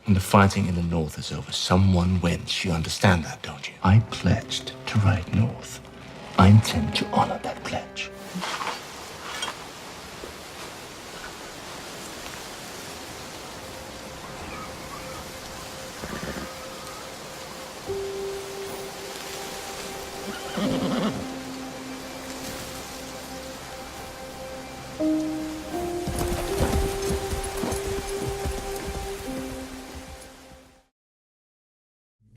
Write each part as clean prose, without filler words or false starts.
When the fighting in the north is over, someone wins. You understand that, don't you? I pledged to ride north. I intend to honor that pledge.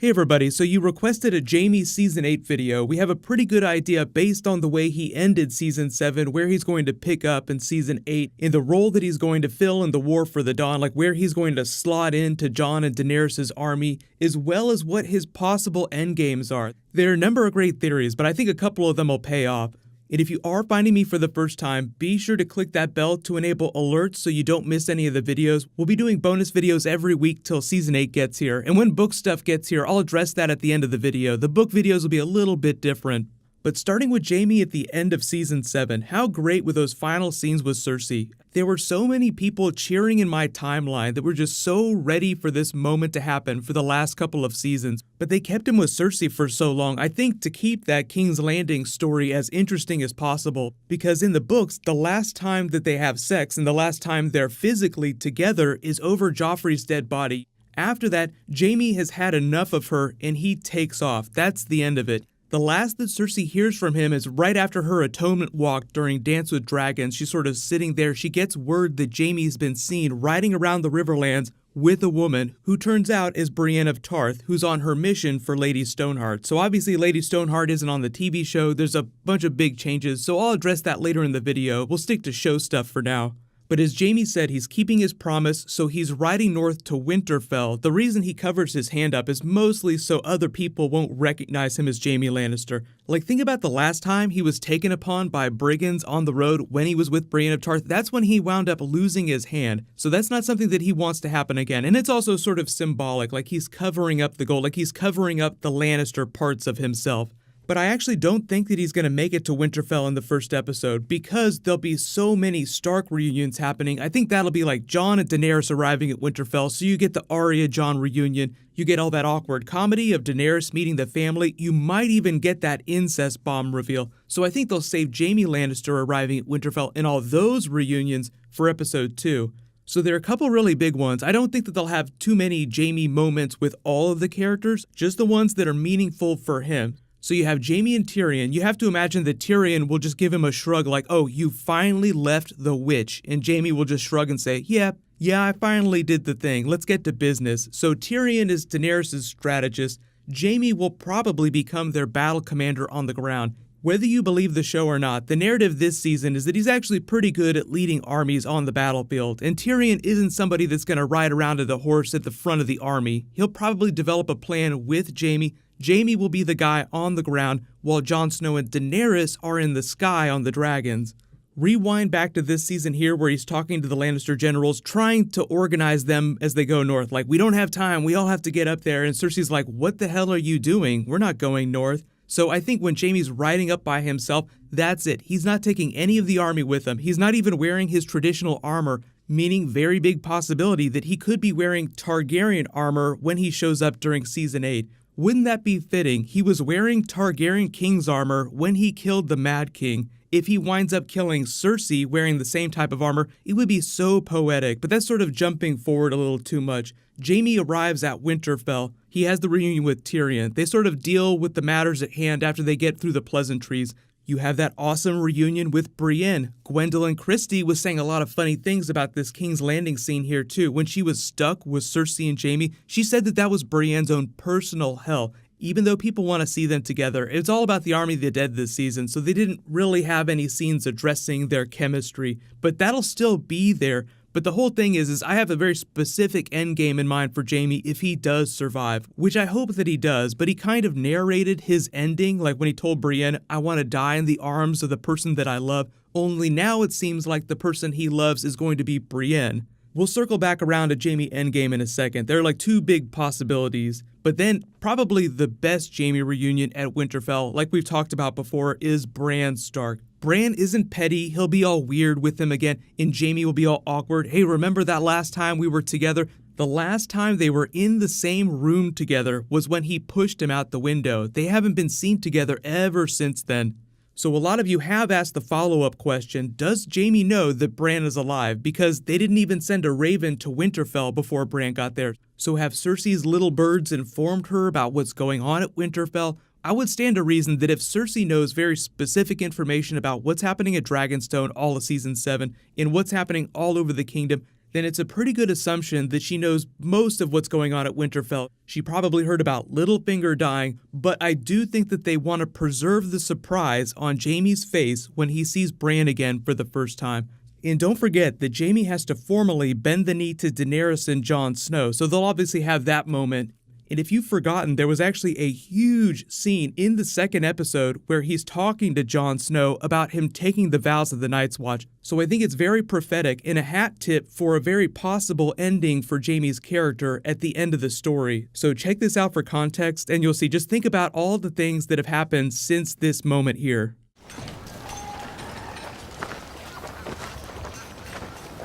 Hey everybody, so you requested a Jaime Season 8 video. We have a pretty good idea based on the way he ended Season 7, where he's going to pick up in Season 8, in the role that he's going to fill in the War for the Dawn, like where he's going to slot into Jon and Daenerys' army, as well as what his possible endgames are. There are a number of great theories, but I think a couple of them will pay off. And if you are finding me for the first time, be sure to click that bell to enable alerts so you don't miss any of the videos. We'll be doing bonus videos every week till Season 8 gets here, and when book stuff gets here, I'll address that at the end of the video. The book videos will be a little bit different. But starting with Jaime at the end of Season 7, how great were those final scenes with Cersei? There were so many people cheering in my timeline that were just so ready for this moment to happen for the last couple of seasons, but they kept him with Cersei for so long, I think to keep that King's Landing story as interesting as possible, because in the books, the last time that they have sex and the last time they're physically together is over Joffrey's dead body. After that, Jaime has had enough of her and he takes off. That's the end of it. The last that Cersei hears from him is right after her atonement walk during Dance with Dragons. She's sort of sitting there. She gets word that Jaime's been seen riding around the Riverlands with a woman who turns out is Brienne of Tarth, who's on her mission for Lady Stoneheart. So obviously Lady Stoneheart isn't on the TV show. There's a bunch of big changes, so I'll address that later in the video. We'll stick to show stuff for now. But as Jaime said, he's keeping his promise, so he's riding north to Winterfell. The reason he covers his hand up is mostly so other people won't recognize him as Jaime Lannister. Like, think about the last time he was taken upon by brigands on the road when he was with Brienne of Tarth. That's when he wound up losing his hand. So that's not something that he wants to happen again. And it's also sort of symbolic, like he's covering up the gold, like he's covering up the Lannister parts of himself. But I actually don't think that he's going to make it to Winterfell in the first episode because there'll be so many Stark reunions happening. I think that'll be like Jon and Daenerys arriving at Winterfell, so you get the Arya-Jon reunion, you get all that awkward comedy of Daenerys meeting the family, you might even get that incest bomb reveal. So I think they'll save Jaime Lannister arriving at Winterfell and all those reunions for episode 2. So there are a couple really big ones. I don't think that they'll have too many Jaime moments with all of the characters, just the ones that are meaningful for him. So you have Jaime and Tyrion. You have to imagine that Tyrion will just give him a shrug like, oh, you finally left the witch. And Jaime will just shrug and say, yeah, I finally did the thing. Let's get to business. So Tyrion is Daenerys' strategist. Jaime will probably become their battle commander on the ground. Whether you believe the show or not, the narrative this season is that he's actually pretty good at leading armies on the battlefield, and Tyrion isn't somebody that's going to ride around at a horse at the front of the army. He'll probably develop a plan with Jaime. Jaime will be the guy on the ground, while Jon Snow and Daenerys are in the sky on the dragons. Rewind back to this season here where he's talking to the Lannister generals, trying to organize them as they go north. Like, we don't have time, we all have to get up there, and Cersei's like, what the hell are you doing? We're not going north. So I think when Jaime's riding up by himself, that's it. He's not taking any of the army with him. He's not even wearing his traditional armor, meaning very big possibility that he could be wearing Targaryen armor when he shows up during Season 8. Wouldn't that be fitting? He was wearing Targaryen king's armor when he killed the Mad King. If he winds up killing Cersei wearing the same type of armor, it would be so poetic, but that's sort of jumping forward a little too much. Jaime arrives at Winterfell. He has the reunion with Tyrion. They sort of deal with the matters at hand after they get through the pleasantries. You have that awesome reunion with Brienne. Gwendolyn Christie was saying a lot of funny things about this King's Landing scene here too. When she was stuck with Cersei and Jaime, she said that that was Brienne's own personal hell. Even though people want to see them together, it's all about the Army of the Dead this season, so they didn't really have any scenes addressing their chemistry. But that'll still be there. But the whole thing is I have a very specific endgame in mind for Jaime if he does survive, which I hope that he does, but he kind of narrated his ending, like when he told Brienne, I want to die in the arms of the person that I love, only now it seems like the person he loves is going to be Brienne. We'll circle back around to Jaime endgame in a second. There are like two big possibilities, but then probably the best Jaime reunion at Winterfell, like we've talked about before, is Bran Stark. Bran isn't petty, he'll be all weird with him again, and Jaime will be all awkward. Hey, remember that last time we were together? The last time they were in the same room together was when he pushed him out the window. They haven't been seen together ever since then. So a lot of you have asked the follow-up question, does Jaime know that Bran is alive? Because they didn't even send a raven to Winterfell before Bran got there. So have Cersei's little birds informed her about what's going on at Winterfell? I would stand to reason that if Cersei knows very specific information about what's happening at Dragonstone all of Season 7 and what's happening all over the kingdom, then it's a pretty good assumption that she knows most of what's going on at Winterfell. She probably heard about Littlefinger dying, but I do think that they want to preserve the surprise on Jaime's face when he sees Bran again for the first time. And don't forget that Jaime has to formally bend the knee to Daenerys and Jon Snow, so they'll obviously have that moment. And if you've forgotten, there was actually a huge scene in the second episode where he's talking to Jon Snow about him taking the vows of the Night's Watch. So I think it's very prophetic and a hat tip for a very possible ending for Jaime's character at the end of the story. So check this out for context and you'll see, just think about all the things that have happened since this moment here.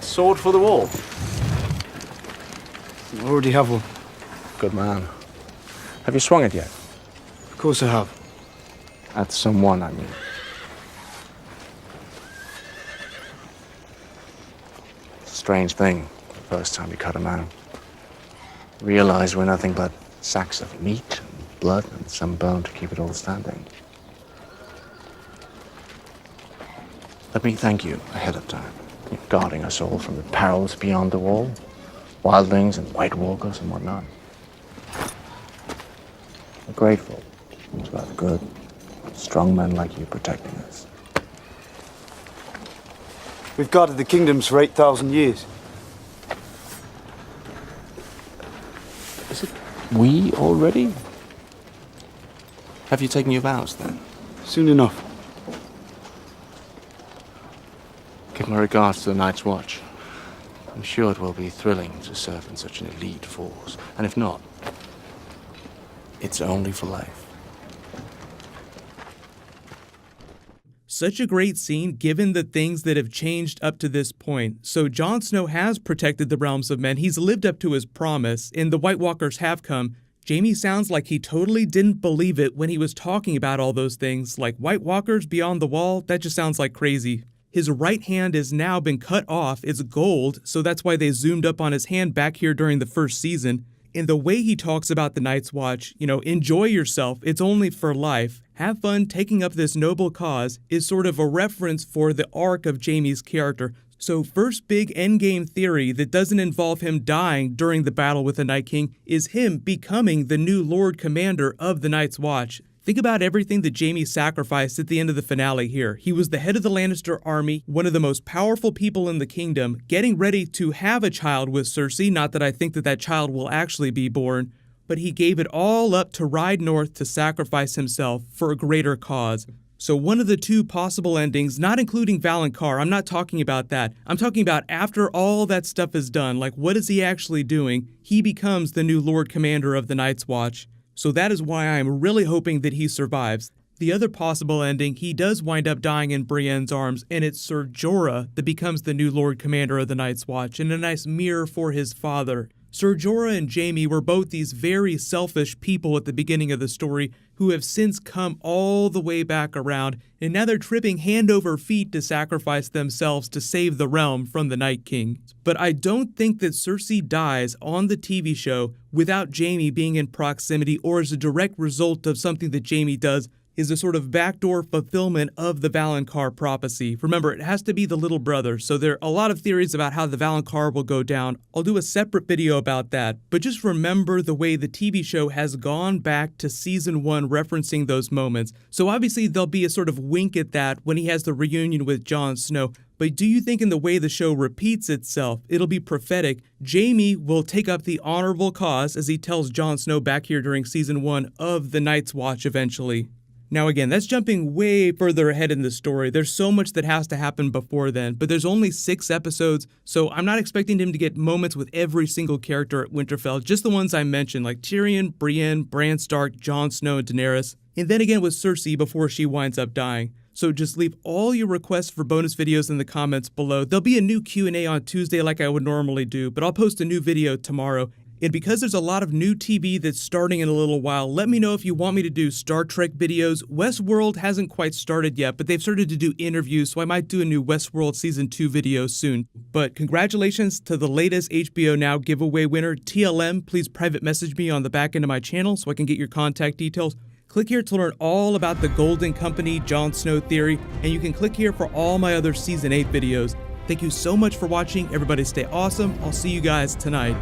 Sword for the wall. I already have one. Good man. Have you swung it yet? Of course I have. At someone, I mean. It's a strange thing, the first time you cut a man. Realize we're nothing but sacks of meat and blood and some bone to keep it all standing. Let me thank you ahead of time. You're guarding us all from the perils beyond the wall. Wildlings and White Walkers and whatnot. We're grateful. It's rather good. Strong men like you protecting us. We've guarded the kingdoms for 8,000 years. Is it we already? Have you taken your vows then? Soon enough. Give my regards to the Night's Watch. I'm sure it will be thrilling to serve in such an elite force. And if not, it's only for life. Such a great scene given the things that have changed up to this point. So Jon Snow has protected the realms of men. He's lived up to his promise, and the White Walkers have come. Jaime sounds like he totally didn't believe it when he was talking about all those things, like White Walkers beyond the wall. That just sounds like crazy. His right hand has now been cut off. It's gold, so that's why they zoomed up on his hand back here during the first season. And the way he talks about the Night's Watch, enjoy yourself, it's only for life, have fun taking up this noble cause, is sort of a reference for the arc of Jaime's character. So first big endgame theory that doesn't involve him dying during the battle with the Night King is him becoming the new Lord Commander of the Night's Watch. Think about everything that Jaime sacrificed at the end of the finale here. He was the head of the Lannister army, one of the most powerful people in the kingdom, getting ready to have a child with Cersei, not that I think that child will actually be born, but he gave it all up to ride north to sacrifice himself for a greater cause. So one of the two possible endings, not including Valonqar, I'm not talking about that. I'm talking about after all that stuff is done, like what is he actually doing? He becomes the new Lord Commander of the Night's Watch. So that is why I'm really hoping that he survives. The other possible ending, he does wind up dying in Brienne's arms, and it's Ser Jorah that becomes the new Lord Commander of the Night's Watch, and a nice mirror for his father. Ser Jorah and Jaime were both these very selfish people at the beginning of the story who have since come all the way back around, and now they're tripping hand over feet to sacrifice themselves to save the realm from the Night King. But I don't think that Cersei dies on the TV show without Jaime being in proximity or as a direct result of something that Jaime does is a sort of backdoor fulfillment of the Valonqar prophecy. Remember, it has to be the little brother, so there are a lot of theories about how the Valonqar will go down. I'll do a separate video about that, but just remember the way the TV show has gone back to Season 1 referencing those moments. So obviously there'll be a sort of wink at that when he has the reunion with Jon Snow, but do you think in the way the show repeats itself, it'll be prophetic? Jaime will take up the honorable cause as he tells Jon Snow back here during Season 1 of the Night's Watch eventually. Now again, that's jumping way further ahead in the story. There's so much that has to happen before then, but there's only 6 episodes, so I'm not expecting him to get moments with every single character at Winterfell, just the ones I mentioned, like Tyrion, Brienne, Bran Stark, Jon Snow, and Daenerys, and then again with Cersei before she winds up dying. So just leave all your requests for bonus videos in the comments below. There'll be a new Q&A on Tuesday like I would normally do, but I'll post a new video tomorrow. And because there's a lot of new TV that's starting in a little while, let me know if you want me to do Star Trek videos. Westworld hasn't quite started yet, but they've started to do interviews, so I might do a new Westworld Season 2 video soon. But congratulations to the latest HBO Now giveaway winner, TLM. Please private message me on the back end of my channel so I can get your contact details. Click here to learn all about the Golden Company Jon Snow theory, and you can click here for all my other Season 8 videos. Thank you so much for watching. Everybody stay awesome. I'll see you guys tonight.